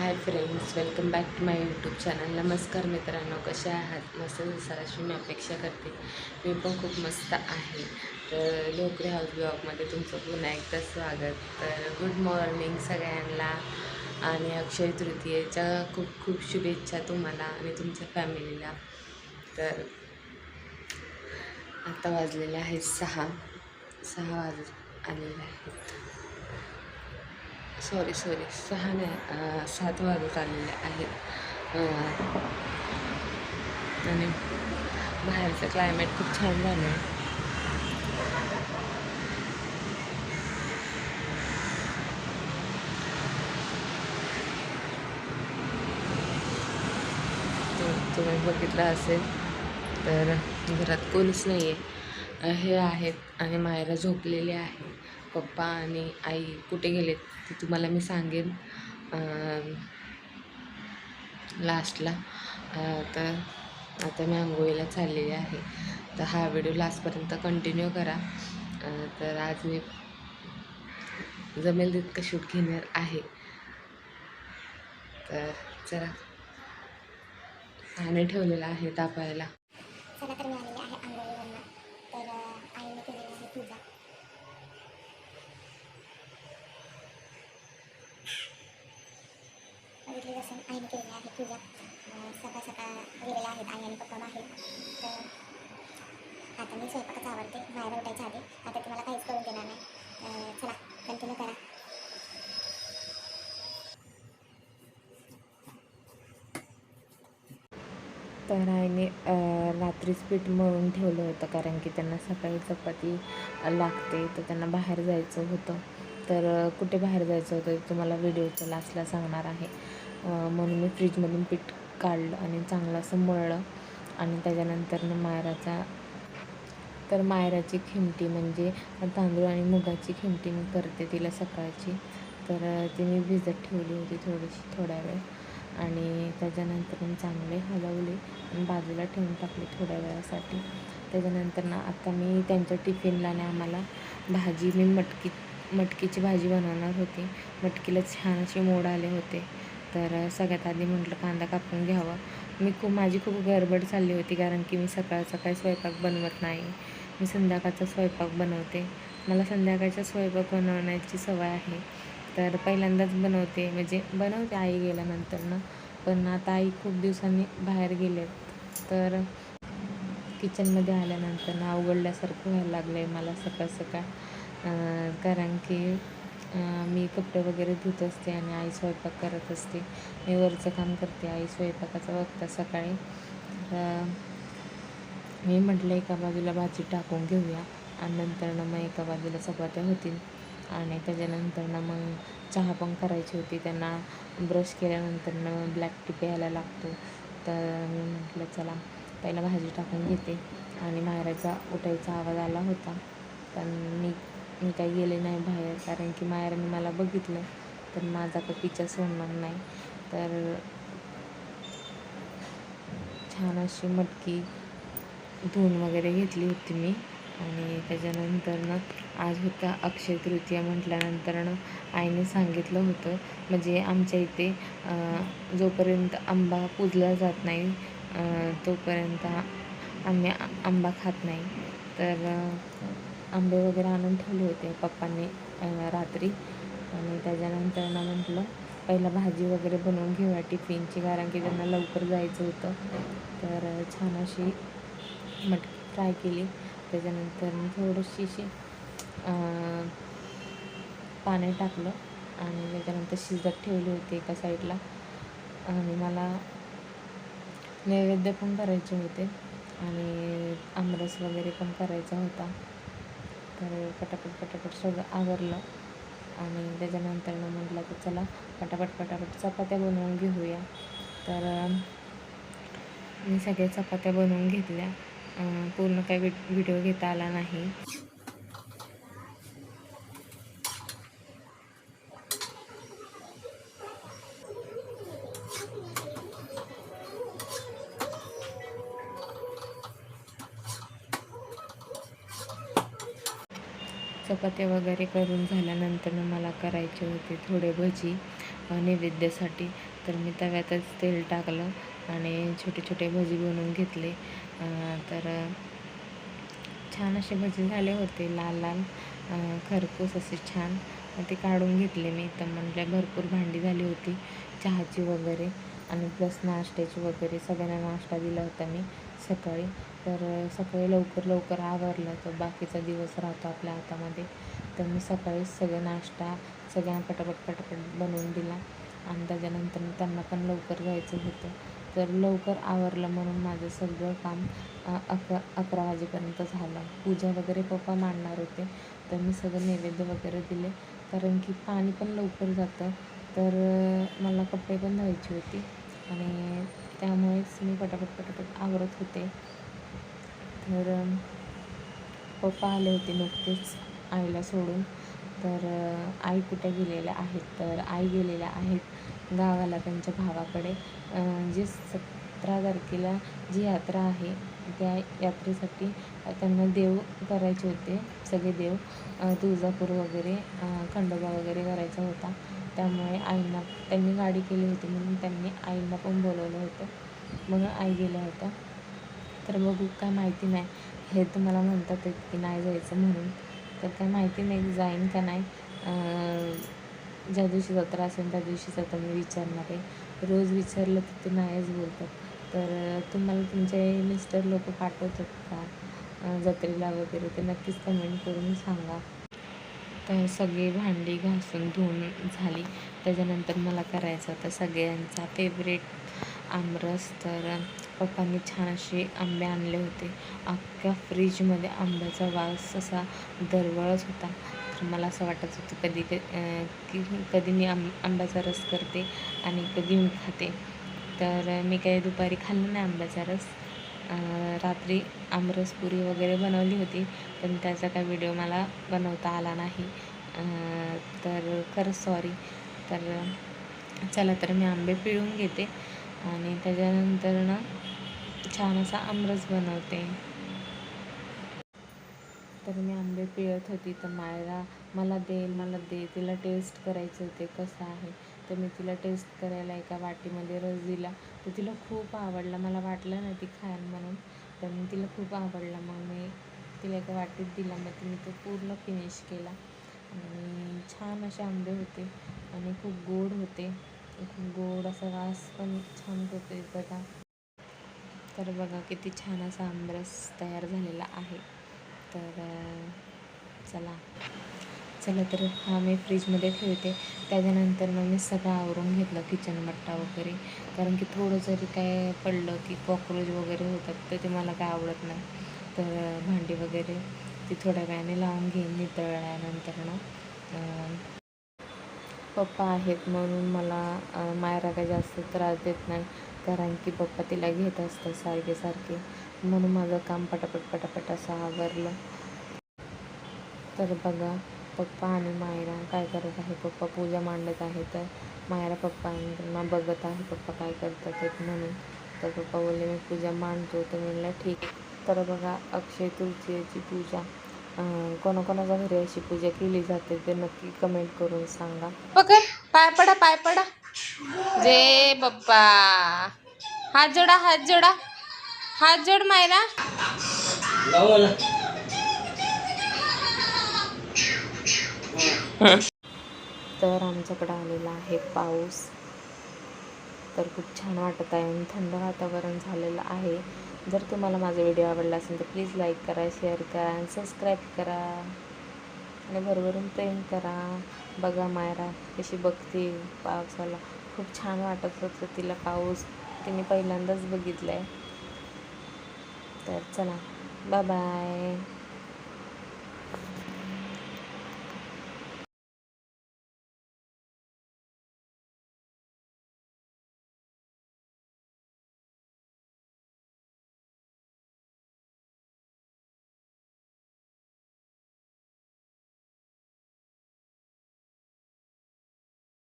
High friends, welcome back to my YouTube channel. नमस्कार मित्रांनो, कशा आहात? मस्त दिसाल अशी मी अपेक्षा करते. मी पण खूप मस्त आहे. तर लोकरी हाऊस ब्लॉगमध्ये तुमचं पुन्हा एकदा स्वागत. तर गुड मॉर्निंग सगळ्यांना आणि अक्षय तृतीयेच्या खूप खूप शुभेच्छा तुम्हाला आणि तुमच्या फॅमिलीला. तर आता वाजलेले आहेत 6 वाजत आलेले आहेत. सॉरी 6 नाही, 7 वाजत आलेले आहेत. आणि बाहेरचं क्लायमेट खूप छान झालं आहे. तुम्ही बघितलं असेल तर घरात कोणीच नाही आहे. हे आहेत आणि मायरा झोपलेली आहे. पप्पा आणि आई कुठे गेलेत ते तुम्हाला मी सांगेन लास्टला. तर आता मी आंघोळीला चाललेली आहे. तर हा व्हिडिओ लास्टपर्यंत कंटिन्यू करा. तर आज मी जमेल तितकं शूट घेणार आहे. तर चला, पाणी ठेवलेलं आहे तापायला. चला तर मी आलेले आहे आंघोळीवरनं. तर आईने केलेली आहे पूजा. बघितली जसं आईने केलेली आहे पूजा. सकाळ सकाळ गेलेले आहेत आई आणि पप्पा बाहेर. तर आता मी स्वयंपाकच आवडते बाहेर उठायच्या आधी. आता तुम्हाला काहीच करून देणार नाही. चला कंटिन्यू करा. तर आईने रात्रीच पीठ मळून ठेवलं होतं, कारण की त्यांना सकाळी चपाती लागते. तर त्यांना बाहेर जायचं होतं. तर कुठे बाहेर जायचं होतं ते तुम्हाला व्हिडिओच्या लास्टला सांगणार आहे. म्हणून मी फ्रीजमधून पीठ काढलं आणि चांगलं असं मळलं. आणि त्याच्यानंतर मायराची खिमटी म्हणजे तांदूळ आणि मुगाची खिमटी मी करते तिला सकाळची. तर ती मी भिजत ठेवली होती थोड्या वेळ. आणि त्याच्यानंतर मी चांगले हलवले आणि बाजूला ठेवून टाकले थोड्या वेळासाठी. त्याच्यानंतर आता मी त्यांच्या टिफिनला आणि आम्हाला भाजी, मी मटकीची भाजी बनवणार होती. मटकीला छान असे मोड आले होते. तर सगळ्यात आधी म्हटलं कांदा कापून घ्यावा. माझी खूप गडबड चालली होती, कारण की मी सकाळचा स्वयंपाक बनवत नाही. मी संध्याकाळचा स्वयंपाक बनवते. मला संध्याकाळचा स्वयंपाक बनवण्याची सवय आहे. तर पहिल्यांदाच बनवते आई गेल्यानंतर पण आता आई खूप दिवसांनी बाहेर गेलेत. तर किचनमध्ये आल्यानंतर अवघडल्यासारखं व्हायला लागलं आहे मला सकाळ. कारण की मी कपडे वगैरे धुत असते आणि आई स्वयंपाक करत असते. मी वरचं काम करते, आई स्वयंपाकाचं बघतात सकाळी. मी म्हटलं एका बाजूला भाजी टाकून घेऊया आणि नंतर मग एका बाजूला चपात्या होतील. आणि त्याच्यानंतर मग चहा पण करायची होती. त्यांना ब्रश केल्यानंतर ब्लॅक टी प्यायला लागतो. तर मी म्हटलं चला पहिला भाजी टाकून घेते. आणि मायराचा उठायचा आवाज आला होता, पण मी काही गेले नाही बाहेर, कारण की मायराने मला बघितलं तर माझा काही पिच्छा सोडणार नाही. तर छान अशी मटकी धुवून वगैरे घेतली होती मी. आणि त्याच्यानंतर आज होता अक्षय तृतीया म्हटल्यानंतर आईने सांगितलं होतं, म्हणजे आमच्या इथे जोपर्यंत आंबा पूजला जात नाही तोपर्यंत आम्ही आंबा खात नाही. तर आंबे वगैरे आणून ठेवले होते पप्पांनी रात्री. आणि त्याच्यानंतर म्हटलं पहिला भाजी वगैरे बनवून घेऊया टिफिनची, कारण की त्यांना लवकर जायचं होतं. तर छान अशी मटकी फ्राय केली. त्याच्यानंतर थोडीशी पाणी टाकलं आणि त्याच्यानंतर शिजत ठेवले होते एका साईडला. आणि मला नैवेद्य पण करायचे होते आणि आमरस वगैरे पण करायचा होता. तर पटापट सगळं आवरलं. आणि त्याच्यानंतर म्हटलं की चला पटापट चपात्या बनवून घेऊया. तर मी सगळ्या चपात्या बनवून घेतल्या. पूर्ण काही व्हिडिओ घेता आला नाही. चपात्या वगैरे करून झाल्यानंतर मला करायचे होते थोडे भजी. नैवेद्यासाठी. तर मी तव्यातच तेल टाकलं आणि छोटे छोटे भजी बनवून घेतले. तर छान असे भजी झाले होते, लाल लाल खरपूस असे छान. ते काढून घेतले मी. तर म्हटलं भरपूर भांडी झाली होती चहाची वगैरे आणि प्लस नाश्त्याची वगैरे. सगळ्यांना नाश्ता दिला होता मी सकाळी. तर सकाळी लवकर लवकर आवरलं तर बाकीचा दिवस राहतो आपल्या हातामध्ये. तर मी सकाळीच सगळं नाश्ता सगळ्यांना पटापट पटापट बनवून दिला आणि त्याच्यानंतर त्यांना पण लवकर जायचं होतं. तर लवकर आवरलं म्हणून माझं सगळं काम 11 वाजेपर्यंत झालं. पूजा वगैरे पप्पा मांडणार होते, तर मी सगळं नैवेद्य वगैरे दिले. कारण की पाणी पण लवकर जातं, तर मला कपडे पण धुवायची होती आणि त्यामुळेच मी पटापट पटापट आवरत होते. तर पप्पा आले होते नुकतेच आईला सोडून. तर आई कुठे गेलेल्या आहेत, तर आई गेलेल्या आहेत गावाला त्यांच्या भावाकडे. जी 17 तारखेला जी यात्रा आहे त्या यात्रेसाठी त्यांना देव करायचे होते. सगळे देव तुळजापूर वगैरे खंडोबा वगैरे करायचा होता. त्यामुळे आईंना त्यांनी गाडी केली होती म्हणून त्यांनी आईंना पण बोलवलं होतं, म्हणून आई गेल्या होत्या. तर बघू, काय माहिती नाही. हे तर मला म्हणतात की नाही जायचं म्हणून, तर काय माहिती नाही जाईन का नाही. ज्या दिवशी जत्रा असेल त्या दिवशीच आता मी विचारणार आहे. रोज विचारलं तर ते नाहीच बोलतात. तर तुम्हाला तुमचे मिस्टर लोक पाठवतात का जत्रेला वगैरे, ते नक्कीच कमेंट करून सांगा. तर सगळी भांडी घासून धुवून झाली. त्याच्यानंतर मला करायचं होतं सगळ्यांचा फेवरेट आमरस. तर पप्पांनी छान असे आंबे आणले होते. अख्ख्या फ्रीजमध्ये आंब्याचा वास असा दरवळत होता. तर मला असं वाटत होतं की कधी मी आंब्याचा रस करते आणि कधी मी खाते. तर मी काही दुपारी खाल्लं नाही आंब्याचा रस. रात्री आमरस पुरी वगैरे बनवली होती, पण त्याचा काही व्हिडिओ मला बनवता आला नाही. तर खरंच सॉरी. तर चला, तर मी आंबे पिळून घेते आणि त्याच्यानंतर ना छान असा आमरस बनवते. तर मी आंबे पिळत होती तर मायरा मला दे, तिला टेस्ट करायचे होते कसं आहे. तर मी तिला टेस्ट करायला एका वाटीमध्ये रस दिला. तर तिला खूप आवडला. मला वाटलं नाही ती खाईल म्हणून, तर मी तिला खूप आवडला. मग मी तिला एका वाटीत दिला. मग तिने तो पूर्ण फिनिश केला आणि छान असे आंबे होते आणि खूप गोड होते. खूप गोड असा वास पण छान होते बघा. तर बघा किती छान असा आमरस तयार झालेला आहे. तर चला तर हा मी फ्रीजमध्ये ठेवते. त्याच्यानंतर मग मी सगळं आवरून घेतलं किचन मट्टा वगैरे, कारण की थोडं जरी काय पडलं की कॉक्रोच वगैरे होतात, तर ते मला काय आवडत नाही. तर भांडी वगैरे ती थोड्या वेळाने लावून घेईन नितळल्यानंतर ना. पप्पा आहेत म्हणून मला मायरा काही जास्त त्रास देत नाही, कारण की पप्पा तिला घेत असतात सारखे, म्हणून माझं काम पटापट असं आवरलं. तर बघा पप्पा आणि मायरा काय करत आहे. पप्पा पूजा मांडत आहे, तर मायरा पप्पांना बघत आहे पप्पा काय करतात आहेत म्हणून. तर पप्पा बोलले मी पूजा मांडतो, तर म्हणलं ठीक. तर बघा अक्षय तृतीयेची पूजा कोणाकोणाच्या घरी अशी पूजा केली जाते ते नक्की कमेंट करून सांगा. पकड, पाय पडा जय बाप्पा. हात जोड मायरा. तर आमच्याकडे आलेला आहे पाऊस. तर खूप छान वाटत आहे आणि थंड वातावरण झालेलं आहे. जर तुम्हाला माझा व्हिडिओ आवडला असेल तर प्लीज लाईक करा, शेअर करा आणि सबस्क्राईब करा आणि भरभरून प्रेम करा. बघा मायरा कशी बघते पावसाला. खूप छान वाटत होतं तिला पाऊस. तिने पहिल्यांदाच बघितलं आहे. तर चला, बाय बाय.